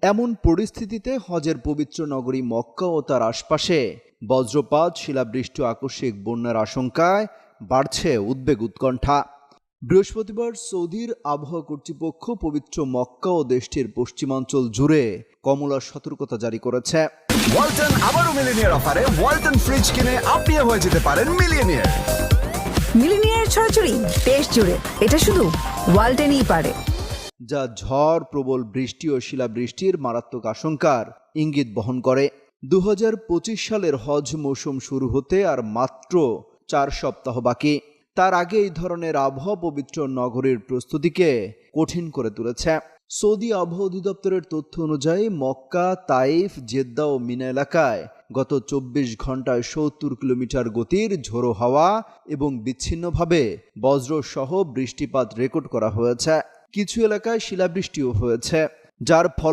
এমন পরিস্থিতিতে হজের পবিত্র নগরী মক্কা ও তার আশপাশে বজ্রপাত, শিলাবৃষ্টি ও আকস্মিক বন্যার আশঙ্কায় বাড়ছে উদ্বেগ উৎকণ্ঠা। বৃহস্পতিবার সৌদির আবহাওয়া কর্তৃপক্ষ পবিত্র মক্কা ও দেশটির পশ্চিমাঞ্চল জুড়ে কমলা সতর্কতা জারি করেছে। ওয়ালটন আবারও মিলিনিয়ার অফারে ওয়ালটন ফ্রিজ কিনে আপনিও হয়ে যেতে পারেন মিলিয়নিয়ার। মিলিনিয়ার ছড়াছড়ি দেশ জুড়ে, এটা শুধু ওয়ালটেনই পারে। যা ঝড়, প্রবল বৃষ্টি ও শিলাবৃষ্টির মারাত্মক আশঙ্কার ইঙ্গিত বহন করে। 2025 সালের হজ মৌসুম শুরু হতে আর মাত্র 4 সপ্তাহ বাকি। তার আগে এই ধরনের আবহাওয়া পবিত্র নগরীর প্রস্তুতিকে কঠিন করে তুলেছে। সৌদি আবহাওয়া অধিদপ্তরের তথ্য অনুযায়ী মক্কা, তাইফ, জেদ্দা ও মিনা এলাকায় গত 24 ঘন্টায় 70 কিলোমিটার গতির ঝোড়ো হাওয়া এবং বিচ্ছিন্নভাবে বজ্রসহ বৃষ্টিপাত রেকর্ড করা হয়েছে। কিছু এলাকায় শিলাবৃষ্টিও হয়েছে, যার ফলে